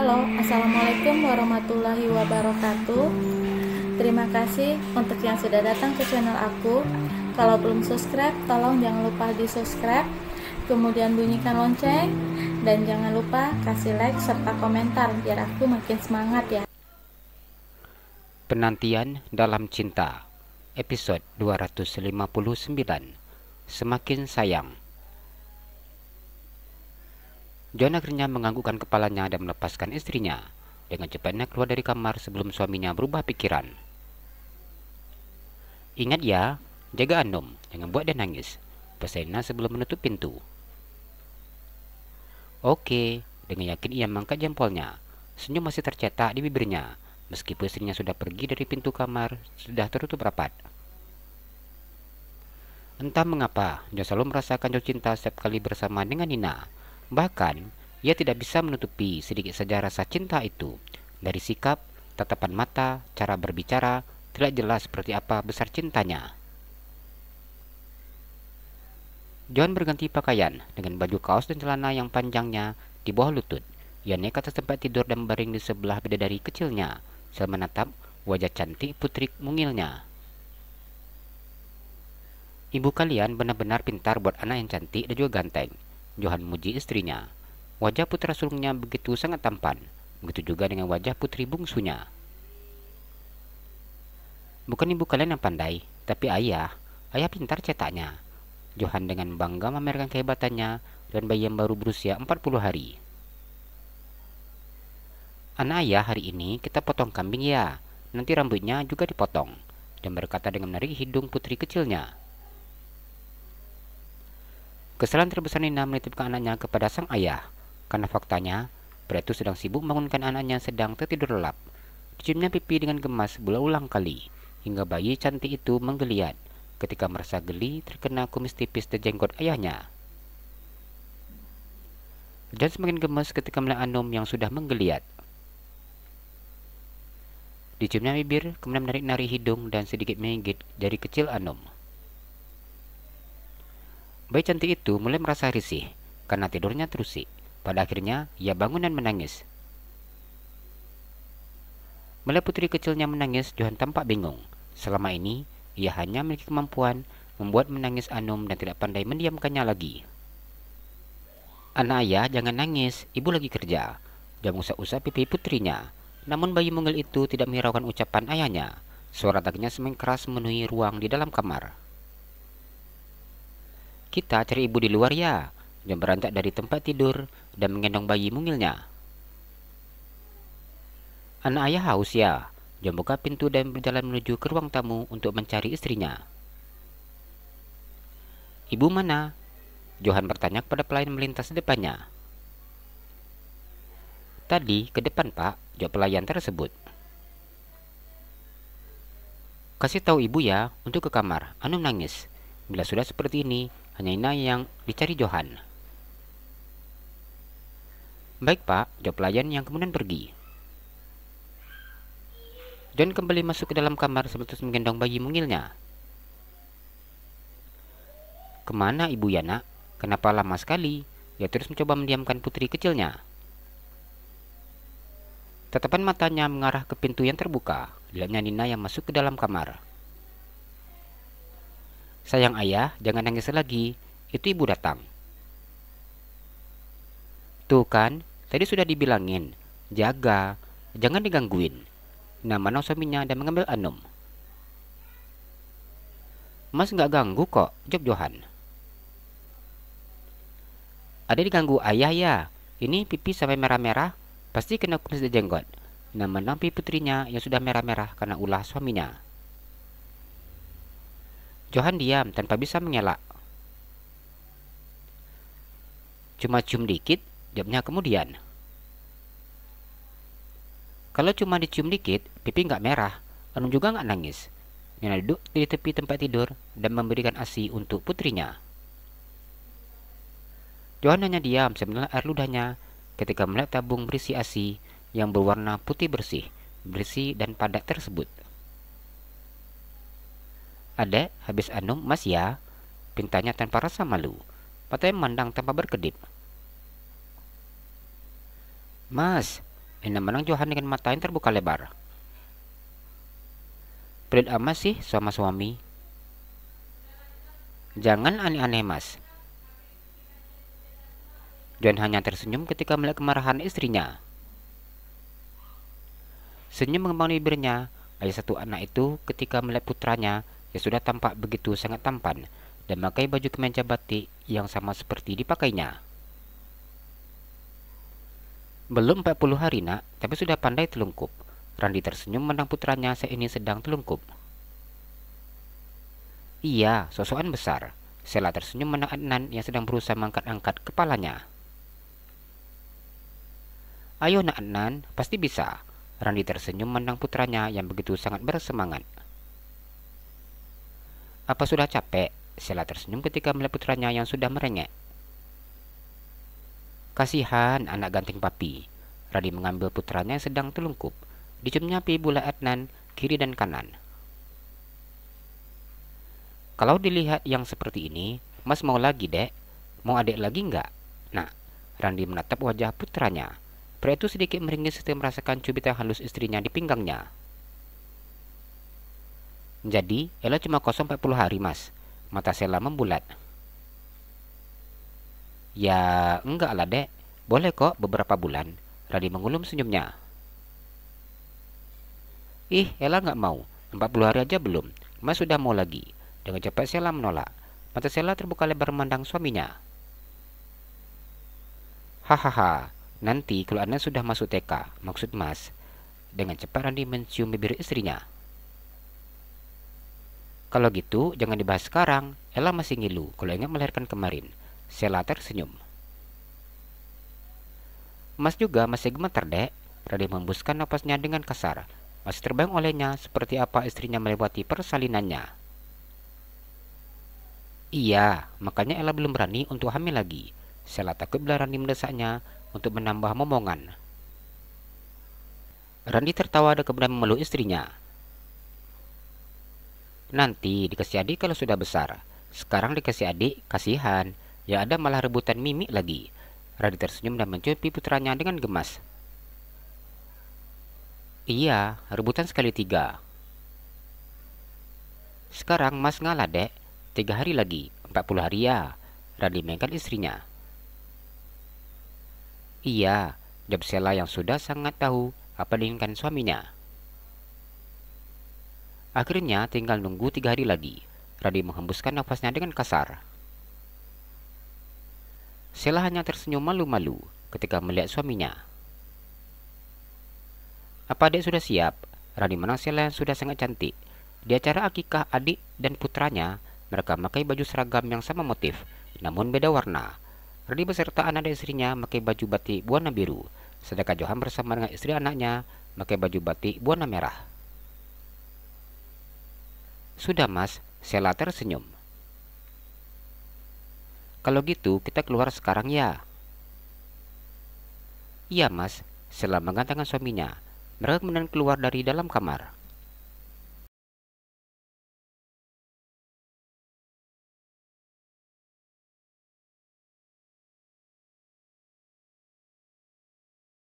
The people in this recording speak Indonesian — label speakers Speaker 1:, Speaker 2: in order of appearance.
Speaker 1: Halo, Assalamualaikum warahmatullahi wabarakatuh. Terima kasih untuk yang sudah datang ke channel aku. Kalau belum subscribe, tolong jangan lupa di subscribe, kemudian bunyikan lonceng, dan jangan lupa kasih like serta komentar biar aku makin semangat ya.
Speaker 2: Penantian dalam Cinta, episode 259, Semakin Sayang. John akhirnya menganggukkan kepalanya dan melepaskan istrinya. Dengan cepatnya keluar dari kamar sebelum suaminya berubah pikiran. Ingat ya, jaga Anom, jangan buat dia nangis, pesannya sebelum menutup pintu. Oke, dengan yakin ia mengangkat jempolnya. Senyum masih tercetak di bibirnya, meskipun istrinya sudah pergi dari pintu kamar, sudah tertutup rapat. Entah mengapa, John selalu merasakan jatuh cinta setiap kali bersama dengan Nina. Bahkan, ia tidak bisa menutupi sedikit saja rasa cinta itu. Dari sikap, tatapan mata, cara berbicara, tidak jelas seperti apa besar cintanya. John berganti pakaian dengan baju kaos dan celana yang panjangnya di bawah lutut. Ia naik ke atas tempat tidur dan berbaring di sebelah bidadari kecilnya, sambil menatap wajah cantik putri mungilnya. Ibu kalian benar-benar pintar buat anak yang cantik dan juga ganteng, Johan memuji istrinya. Wajah putra sulungnya begitu sangat tampan, begitu juga dengan wajah putri bungsunya. Bukan ibu kalian yang pandai, tapi ayah pintar cetaknya. Johan dengan bangga memamerkan kehebatannya dan bayi yang baru berusia 40 hari. Anak ayah, hari ini kita potong kambing ya, nanti rambutnya juga dipotong, dan berkata dengan menarik hidung putri kecilnya. Kesalahan terbesar Nina menitipkan anaknya kepada sang ayah, karena faktanya pria itu sedang sibuk membangunkan anaknya sedang tertidur lelap. Diciumnya pipi dengan gemas berulang kali, hingga bayi cantik itu menggeliat ketika merasa geli terkena kumis tipis dan jenggot ayahnya. Dan semakin gemas ketika melihat Anom yang sudah menggeliat. Diciumnya bibir, kemudian menarik-narik hidung dan sedikit menggigit jari kecil Anom. Bayi cantik itu mulai merasa risih karena tidurnya terusik. Pada akhirnya ia bangun dan menangis. Melihat putri kecilnya menangis, Johan tampak bingung. Selama ini ia hanya memiliki kemampuan membuat menangis Anom dan tidak pandai mendiamkannya lagi. Anak ayah, jangan nangis, ibu lagi kerja. Dia mengusap-usap pipi putrinya. Namun bayi mungil itu tidak menghiraukan ucapan ayahnya. Suara dagingnya semakin keras memenuhi ruang di dalam kamar. Kita cari ibu di luar ya. Dia beranjak dari tempat tidur dan menggendong bayi mungilnya. Anak ayah haus ya. Dia buka pintu dan berjalan menuju ke ruang tamu untuk mencari istrinya. Ibu mana? Johan bertanya kepada pelayan melintas di depannya. Tadi ke depan pak, jawab pelayan tersebut. Kasih tahu ibu ya untuk ke kamar, Anom nangis. Bila sudah seperti ini, hanya Nina yang dicari Johan. Baik pak, jawab pelayan yang kemudian pergi. John kembali masuk ke dalam kamar sambil terus menggendong bayi mungilnya. Kemana ibu ya nak? Kenapa lama sekali? Dia terus mencoba mendiamkan putri kecilnya. Tatapan matanya mengarah ke pintu yang terbuka. Dilihatnya Nina yang masuk ke dalam kamar. Sayang ayah, jangan nangis lagi. Itu ibu datang. Tuh kan, tadi sudah dibilangin. Jaga, jangan digangguin. Nina mana suaminya dan mengambil Anom. Mas nggak ganggu kok, jawab Johan. Ada diganggu ayah ya. Ini pipi sampai merah-merah, pasti kena kumis dan jenggot. Nina menampi putrinya yang sudah merah-merah karena ulah suaminya. Johan diam tanpa bisa mengelak. Cuma cium dikit, jawabnya kemudian. Kalau cuma dicium dikit, pipi nggak merah, Anom juga nggak nangis. Nina duduk di tepi tempat tidur dan memberikan ASI untuk putrinya. Johan hanya diam sambil air ludahnya ketika melihat tabung berisi ASI yang berwarna putih bersih dan padat tersebut. Adek, habis Anom mas ya? Pintanya tanpa rasa malu. Matanya memandang tanpa berkedip. Mas, Ina menang Johan dengan mata yang terbuka lebar. Pelit amat sih sama suami. Jangan aneh-aneh, Mas. Johan hanya tersenyum ketika melihat kemarahan istrinya. Senyum mengembang bibirnya. Ayah satu anak itu ketika melihat putranya yang sudah tampak begitu sangat tampan dan memakai baju kemeja batik yang sama seperti dipakainya. Belum 40 hari nak, tapi sudah pandai telungkup. Randi tersenyum menang putranya saat ini sedang telungkup. Iya, sosokan besar. Sela tersenyum menang Adnan yang sedang berusaha mengangkat-angkat kepalanya. Ayo nak Adnan, pasti bisa. Randi tersenyum menang putranya yang begitu sangat bersemangat. Apa sudah capek? Sela tersenyum ketika melihat putranya yang sudah merengek. Kasihan anak ganteng papi. Randi mengambil putranya yang sedang telungkup. Diciumnya pipi bulat Adnan kiri dan kanan. Kalau dilihat yang seperti ini, Mas mau lagi dek? Mau adik lagi enggak? Nah, Randi menatap wajah putranya. Pria itu sedikit meringis setelah merasakan cubitan halus istrinya di pinggangnya. Jadi, Ella cuma kosong 40 hari, Mas. Mata Sela membulat. Ya, enggak lah, Dek. Boleh kok beberapa bulan. Radi mengulum senyumnya. Ih, Ella nggak mau. 40 hari aja belum. Mas sudah mau lagi. Dengan cepat Sela menolak. Mata Sela terbuka lebar memandang suaminya. Hahaha. Nanti kalau Anda sudah masuk TK, maksud Mas. Dengan cepat Randi mencium bibir istrinya. Kalau gitu, jangan dibahas sekarang. Ella masih ngilu kalau ingat melahirkan kemarin. Sela tersenyum. Mas juga masih gemetar, Dek. Randi menghembuskan napasnya dengan kasar. Masih terbayang olehnya seperti apa istrinya melewati persalinannya. Iya, makanya Ella belum berani untuk hamil lagi. Sela takut bila Randi mendesaknya untuk menambah momongan. Randi tertawa dan kemudian memeluk istrinya. Nanti dikasih adik kalau sudah besar. Sekarang dikasih adik, kasihan. Yang ada malah rebutan Mimi lagi. Randi tersenyum dan mencium pipi putranya dengan gemas. Iya, rebutan sekali 3. Sekarang Mas ngalah, Dek. 3 hari lagi, 40 hari ya. Randi mengingat istrinya. Iya, jawab Sela yang sudah sangat tahu apa diinginkan suaminya. Akhirnya tinggal nunggu 3 hari lagi. Randi menghembuskan nafasnya dengan kasar. Sela hanya tersenyum malu-malu ketika melihat suaminya. Apa adik sudah siap? Randi menang Sela yang sudah sangat cantik. Di acara akikah adik dan putranya, mereka memakai baju seragam yang sama motif, namun beda warna. Randi beserta anak dan istrinya memakai baju batik warna biru, sedangkan Johan bersama dengan istri anaknya memakai baju batik warna merah. Sudah Mas, Sela tersenyum. Kalau gitu kita keluar sekarang ya. Iya Mas, Sela mengatakan suaminya. Mereka kemudian keluar dari dalam kamar.